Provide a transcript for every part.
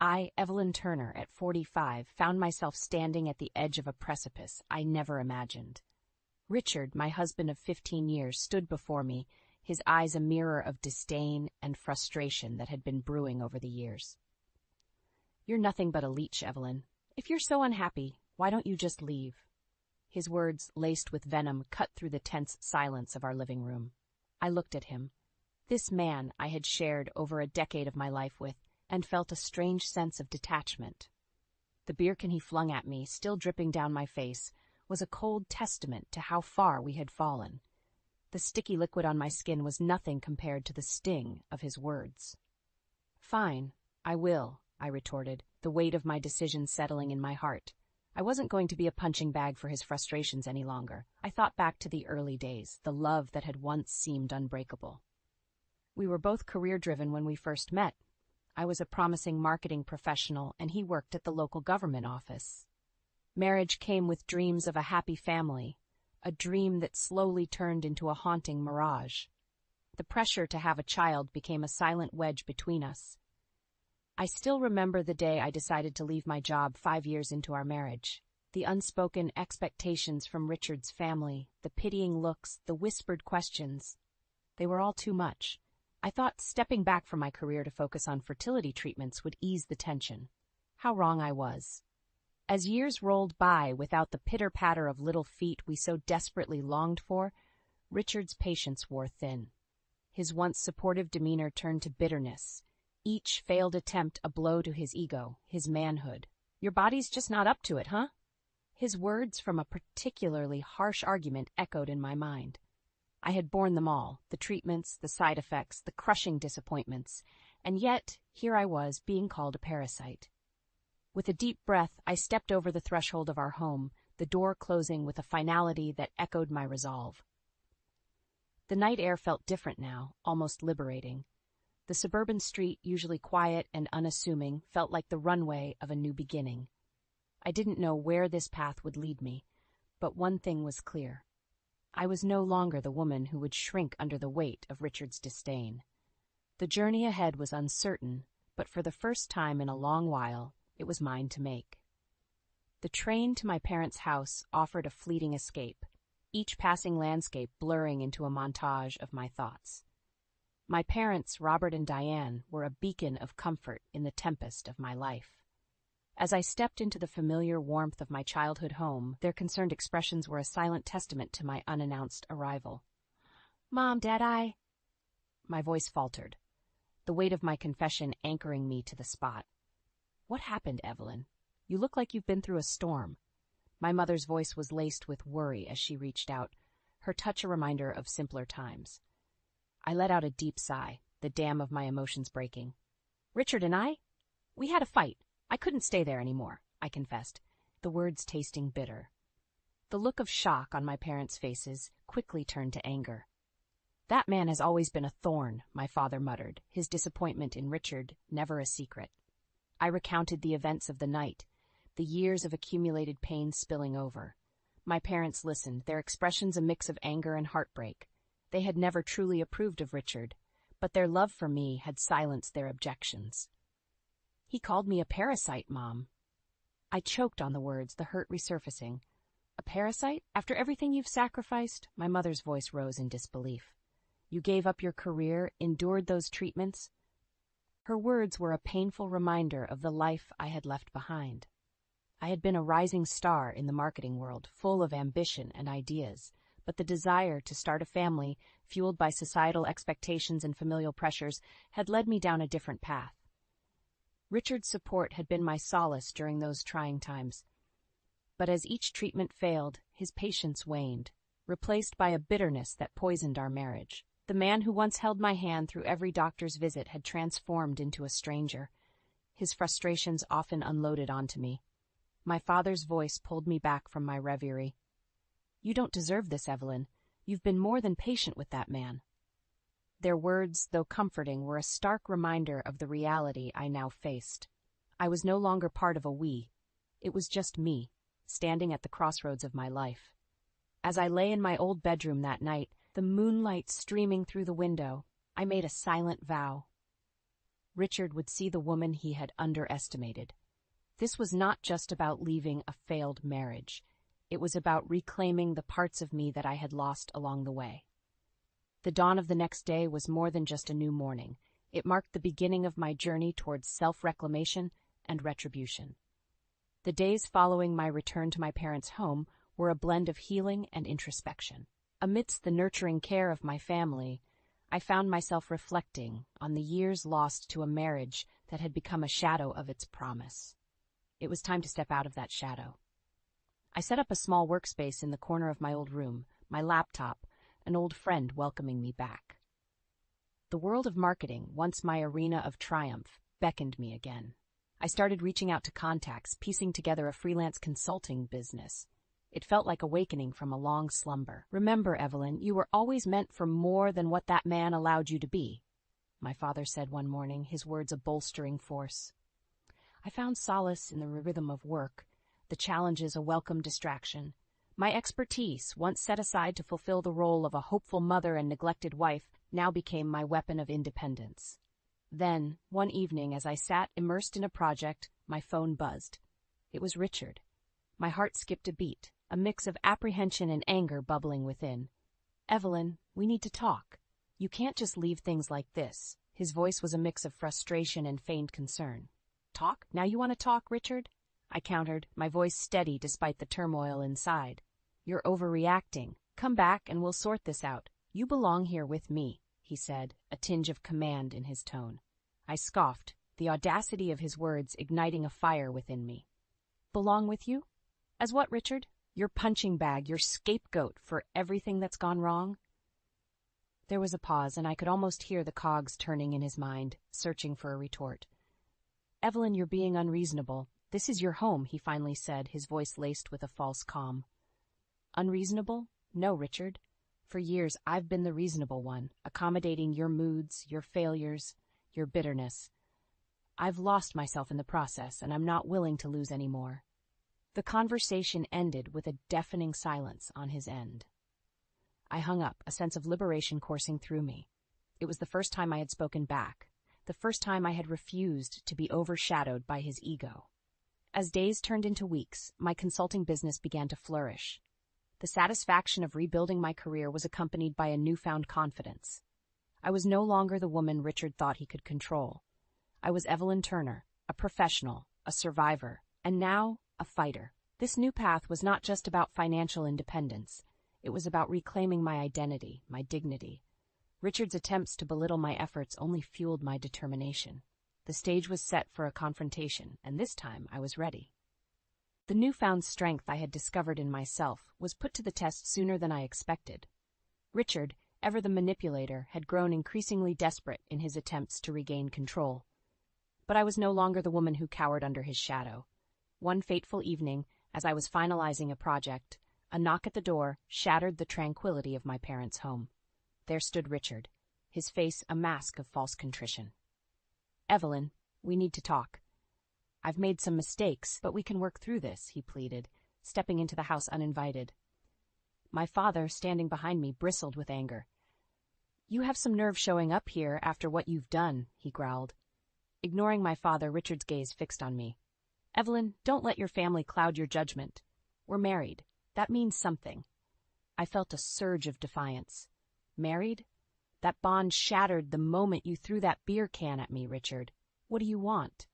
I, Evelyn Turner, at 45, found myself standing at the edge of a precipice I never imagined. Richard, my husband of 15 years, stood before me, his eyes a mirror of disdain and frustration that had been brewing over the years. "You're nothing but a leech, Evelyn. If you're so unhappy, why don't you just leave?" His words, laced with venom, cut through the tense silence of our living room. I looked at him. This man I had shared over a decade of my life with, and felt a strange sense of detachment. The beercan he flung at me, still dripping down my face, was a cold testament to how far we had fallen. The sticky liquid on my skin was nothing compared to the sting of his words. "Fine, I will," I retorted, the weight of my decision settling in my heart. I wasn't going to be a punching bag for his frustrations any longer. I thought back to the early days, the love that had once seemed unbreakable. We were both career-driven when we first met. I was a promising marketing professional, and he worked at the local government office. Marriage came with dreams of a happy family, a dream that slowly turned into a haunting mirage. The pressure to have a child became a silent wedge between us. I still remember the day I decided to leave my job 5 years into our marriage. The unspoken expectations from Richard's family, the pitying looks, the whispered questions. They were all too much. I thought stepping back from my career to focus on fertility treatments would ease the tension. How wrong I was. As years rolled by without the pitter-patter of little feet we so desperately longed for, Richard's patience wore thin. His once supportive demeanor turned to bitterness, each failed attempt a blow to his ego, his manhood. "Your body's just not up to it, huh?" His words from a particularly harsh argument echoed in my mind. I had borne them all, the treatments, the side effects, the crushing disappointments, and yet here I was being called a parasite. With a deep breath, I stepped over the threshold of our home, the door closing with a finality that echoed my resolve. The night air felt different now, almost liberating. The suburban street, usually quiet and unassuming, felt like the runway of a new beginning. I didn't know where this path would lead me, but one thing was clear. I was no longer the woman who would shrink under the weight of Richard's disdain. The journey ahead was uncertain, but for the first time in a long while, it was mine to make. The train to my parents' house offered a fleeting escape, each passing landscape blurring into a montage of my thoughts. My parents, Robert and Diane, were a beacon of comfort in the tempest of my life. As I stepped into the familiar warmth of my childhood home, their concerned expressions were a silent testament to my unannounced arrival. "Mom, Dad, My voice faltered, the weight of my confession anchoring me to the spot. "What happened, Evelyn? You look like you've been through a storm." My mother's voice was laced with worry as she reached out, her touch a reminder of simpler times. I let out a deep sigh, the dam of my emotions breaking. "Richard and we had a fight. I couldn't stay there anymore," I confessed, the words tasting bitter. The look of shock on my parents' faces quickly turned to anger. "That man has always been a thorn," my father muttered, his disappointment in Richard never a secret. I recounted the events of the night, the years of accumulated pain spilling over. My parents listened, their expressions a mix of anger and heartbreak. They had never truly approved of Richard, but their love for me had silenced their objections. "He called me a parasite, Mom." I choked on the words, the hurt resurfacing. "A parasite? After everything you've sacrificed?" My mother's voice rose in disbelief. "You gave up your career, endured those treatments?" Her words were a painful reminder of the life I had left behind. I had been a rising star in the marketing world, full of ambition and ideas, but the desire to start a family, fueled by societal expectations and familial pressures, had led me down a different path. Richard's support had been my solace during those trying times. But as each treatment failed, his patience waned, replaced by a bitterness that poisoned our marriage. The man who once held my hand through every doctor's visit had transformed into a stranger, his frustrations often unloaded onto me. My father's voice pulled me back from my reverie. "You don't deserve this, Evelyn. You've been more than patient with that man." Their words, though comforting, were a stark reminder of the reality I now faced. I was no longer part of a we. It was just me, standing at the crossroads of my life. As I lay in my old bedroom that night, the moonlight streaming through the window, I made a silent vow. Richard would see the woman he had underestimated. This was not just about leaving a failed marriage. It was about reclaiming the parts of me that I had lost along the way. The dawn of the next day was more than just a new morning. It marked the beginning of my journey towards self-reclamation and retribution. The days following my return to my parents' home were a blend of healing and introspection. Amidst the nurturing care of my family, I found myself reflecting on the years lost to a marriage that had become a shadow of its promise. It was time to step out of that shadow. I set up a small workspace in the corner of my old room, my laptop, an old friend welcoming me back. The world of marketing, once my arena of triumph, beckoned me again. I started reaching out to contacts, piecing together a freelance consulting business. It felt like awakening from a long slumber. "Remember, Evelyn, you were always meant for more than what that man allowed you to be," my father said one morning, his words a bolstering force. I found solace in the rhythm of work, the challenges a welcome distraction. My expertise, once set aside to fulfill the role of a hopeful mother and neglected wife, now became my weapon of independence. Then, one evening, as I sat immersed in a project, my phone buzzed. It was Richard. My heart skipped a beat, a mix of apprehension and anger bubbling within. "Evelyn, we need to talk. You can't just leave things like this." His voice was a mix of frustration and feigned concern. "Talk? Now you want to talk, Richard?" I countered, my voice steady despite the turmoil inside. "You're overreacting. Come back and we'll sort this out. You belong here with me," he said, a tinge of command in his tone. I scoffed, the audacity of his words igniting a fire within me. "Belong with you? As what, Richard? Your punching bag, your scapegoat for everything that's gone wrong?" There was a pause, and I could almost hear the cogs turning in his mind, searching for a retort. "Evelyn, you're being unreasonable. This is your home," he finally said, his voice laced with a false calm. "Unreasonable? No, Richard. For years, I've been the reasonable one, accommodating your moods, your failures, your bitterness. I've lost myself in the process, and I'm not willing to lose any more." The conversation ended with a deafening silence on his end. I hung up, a sense of liberation coursing through me. It was the first time I had spoken back, the first time I had refused to be overshadowed by his ego. As days turned into weeks, my consulting business began to flourish. The satisfaction of rebuilding my career was accompanied by a newfound confidence. I was no longer the woman Richard thought he could control. I was Evelyn Turner, a professional, a survivor, and now a fighter. This new path was not just about financial independence. It was about reclaiming my identity, my dignity. Richard's attempts to belittle my efforts only fueled my determination. The stage was set for a confrontation, and this time I was ready. The newfound strength I had discovered in myself was put to the test sooner than I expected. Richard, ever the manipulator, had grown increasingly desperate in his attempts to regain control. But I was no longer the woman who cowered under his shadow. One fateful evening, as I was finalizing a project, a knock at the door shattered the tranquility of my parents' home. There stood Richard, his face a mask of false contrition. "Evelyn, we need to talk. I've made some mistakes, but we can work through this," he pleaded, stepping into the house uninvited. My father, standing behind me, bristled with anger. "You have some nerve showing up here after what you've done," he growled. Ignoring my father, Richard's gaze fixed on me. "Evelyn, don't let your family cloud your judgment. We're married. That means something." I felt a surge of defiance. "Married? That bond shattered the moment you threw that beer can at me, Richard. What do you want?"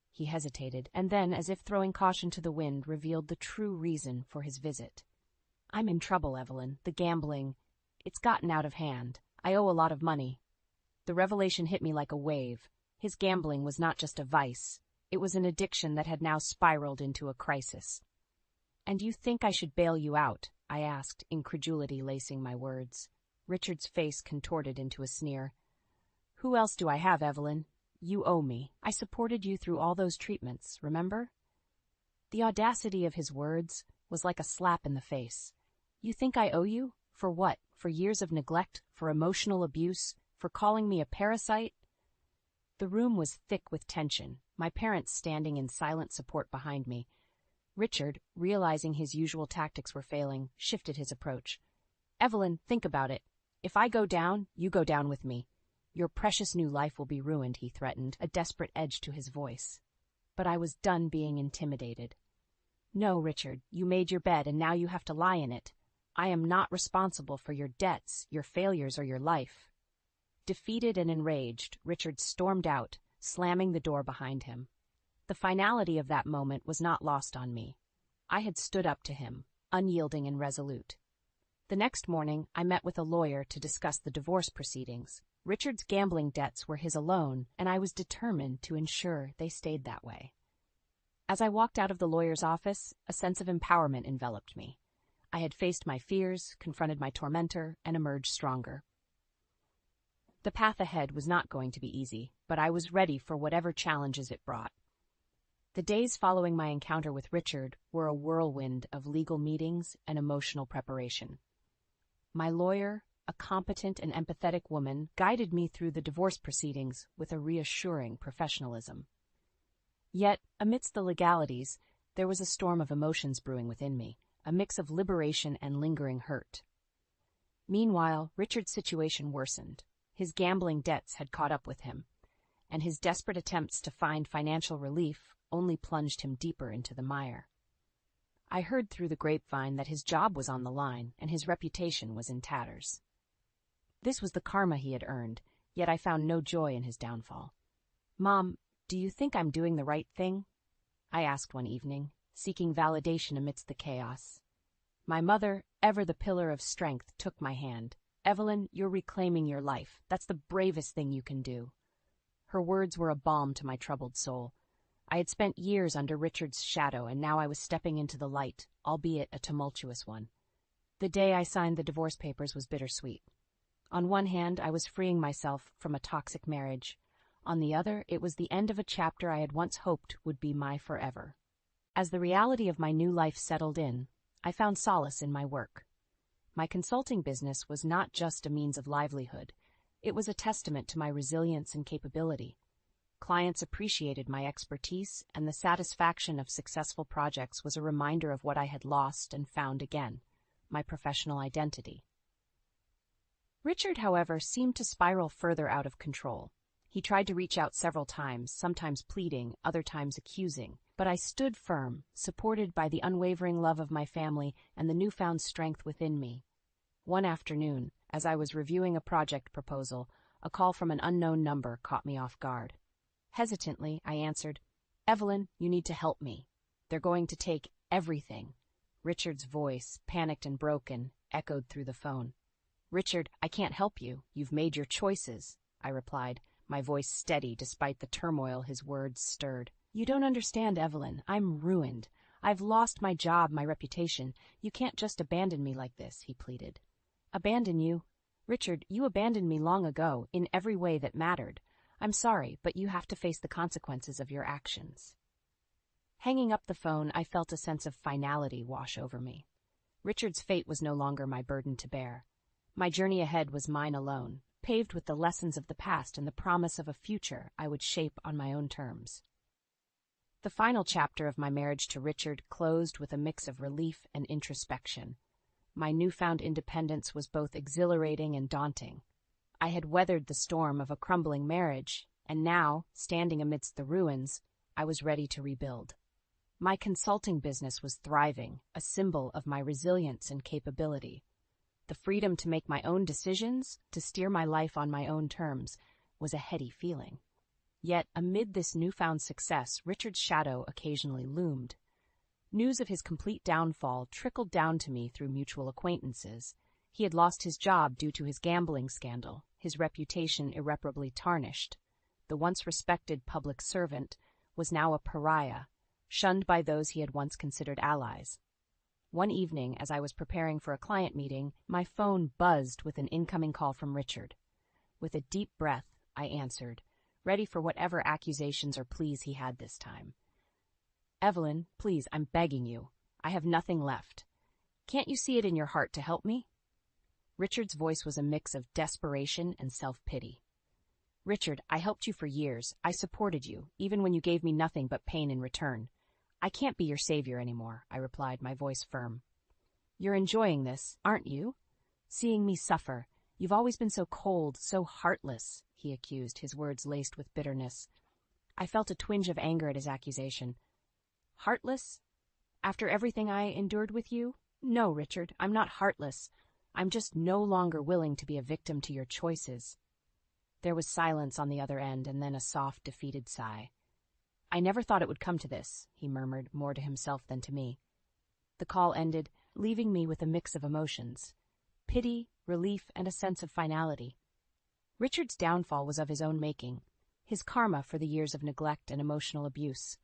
He hesitated, and then, as if throwing caution to the wind, revealed the true reason for his visit. "I'm in trouble, Evelyn. The gambling, it's gotten out of hand. I owe a lot of money." The revelation hit me like a wave. His gambling was not just a vice. It was an addiction that had now spiraled into a crisis. "And you think I should bail you out?" I asked, incredulity lacing my words. Richard's face contorted into a sneer. "Who else do I have, Evelyn? You owe me. I supported you through all those treatments, remember?" The audacity of his words was like a slap in the face. "You think I owe you? For what? For years of neglect? For emotional abuse? For calling me a parasite?" The room was thick with tension, my parents standing in silent support behind me. Richard, realizing his usual tactics were failing, shifted his approach. "Evelyn, think about it. If I go down, you go down with me. Your precious new life will be ruined, he threatened, a desperate edge to his voice. But I was done being intimidated. No, Richard, you made your bed and now you have to lie in it. I am not responsible for your debts, your failures, or your life. Defeated and enraged, Richard stormed out, slamming the door behind him. The finality of that moment was not lost on me. I had stood up to him, unyielding and resolute. The next morning, I met with a lawyer to discuss the divorce proceedings. Richard's gambling debts were his alone, and I was determined to ensure they stayed that way. As I walked out of the lawyer's office, a sense of empowerment enveloped me. I had faced my fears, confronted my tormentor, and emerged stronger. The path ahead was not going to be easy, but I was ready for whatever challenges it brought. The days following my encounter with Richard were a whirlwind of legal meetings and emotional preparation. My lawyer, a competent and empathetic woman, guided me through the divorce proceedings with a reassuring professionalism. Yet, amidst the legalities, there was a storm of emotions brewing within me, a mix of liberation and lingering hurt. Meanwhile, Richard's situation worsened. His gambling debts had caught up with him, and his desperate attempts to find financial relief only plunged him deeper into the mire. I heard through the grapevine that his job was on the line and his reputation was in tatters. This was the karma he had earned, yet I found no joy in his downfall. "Mom, do you think I'm doing the right thing?" I asked one evening, seeking validation amidst the chaos. My mother, ever the pillar of strength, took my hand. "Evelyn, you're reclaiming your life. That's the bravest thing you can do." Her words were a balm to my troubled soul. I had spent years under Richard's shadow, and now I was stepping into the light, albeit a tumultuous one. The day I signed the divorce papers was bittersweet. On one hand, I was freeing myself from a toxic marriage. On the other, it was the end of a chapter I had once hoped would be my forever. As the reality of my new life settled in, I found solace in my work. My consulting business was not just a means of livelihood. It was a testament to my resilience and capability. Clients appreciated my expertise, and the satisfaction of successful projects was a reminder of what I had lost and found again, my professional identity. Richard, however, seemed to spiral further out of control. He tried to reach out several times, sometimes pleading, other times accusing, but I stood firm, supported by the unwavering love of my family and the newfound strength within me. One afternoon, as I was reviewing a project proposal, a call from an unknown number caught me off guard. Hesitantly, I answered, "Evelyn, you need to help me. They're going to take everything." Richard's voice, panicked and broken, echoed through the phone. "Richard, I can't help you. You've made your choices," I replied, my voice steady despite the turmoil his words stirred. "You don't understand, Evelyn. I'm ruined. I've lost my job, my reputation. You can't just abandon me like this," he pleaded. "Abandon you? Richard, you abandoned me long ago, in every way that mattered. I'm sorry, but you have to face the consequences of your actions." Hanging up the phone, I felt a sense of finality wash over me. Richard's fate was no longer my burden to bear. My journey ahead was mine alone, paved with the lessons of the past and the promise of a future I would shape on my own terms. The final chapter of my marriage to Richard closed with a mix of relief and introspection. My newfound independence was both exhilarating and daunting. I had weathered the storm of a crumbling marriage, and now, standing amidst the ruins, I was ready to rebuild. My consulting business was thriving, a symbol of my resilience and capability. The freedom to make my own decisions, to steer my life on my own terms, was a heady feeling. Yet, amid this newfound success, Richard's shadow occasionally loomed. News of his complete downfall trickled down to me through mutual acquaintances. He had lost his job due to his gambling scandal, his reputation irreparably tarnished. The once respected public servant was now a pariah, shunned by those he had once considered allies. One evening, as I was preparing for a client meeting, my phone buzzed with an incoming call from Richard. With a deep breath, I answered, ready for whatever accusations or pleas he had this time. "Evelyn, please, I'm begging you. I have nothing left. Can't you see it in your heart to help me?" Richard's voice was a mix of desperation and self-pity. "Richard, I helped you for years. I supported you, even when you gave me nothing but pain in return. I can't be your savior anymore," I replied, my voice firm. "You're enjoying this, aren't you? Seeing me suffer, "You've always been so cold, so heartless," he accused, his words laced with bitterness. I felt a twinge of anger at his accusation. Heartless? After everything I endured with you? No, Richard, I'm not heartless. I'm just no longer willing to be a victim to your choices. There was silence on the other end, and then a soft, defeated sigh. "I never thought it would come to this," he murmured, more to himself than to me. The call ended, leaving me with a mix of emotions: pity, relief, and a sense of finality. Richard's downfall was of his own making, his karma for the years of neglect and emotional abuse.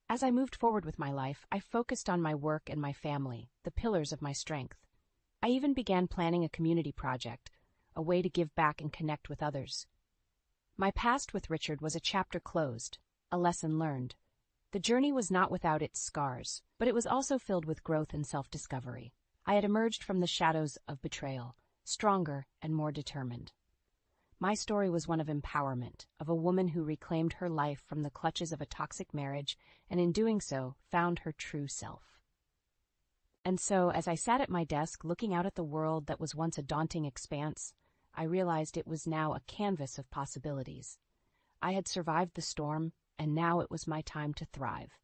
As I moved forward with my life, I focused on my work and my family, the pillars of my strength. I even began planning a community project, a way to give back and connect with others. My past with Richard was a chapter closed, a lesson learned. The journey was not without its scars, but it was also filled with growth and self-discovery. I had emerged from the shadows of betrayal, stronger and more determined. My story was one of empowerment, of a woman who reclaimed her life from the clutches of a toxic marriage, and in doing so, found her true self. And so, as I sat at my desk looking out at the world that was once a daunting expanse, I realized it was now a canvas of possibilities. I had survived the storm, and now it was my time to thrive.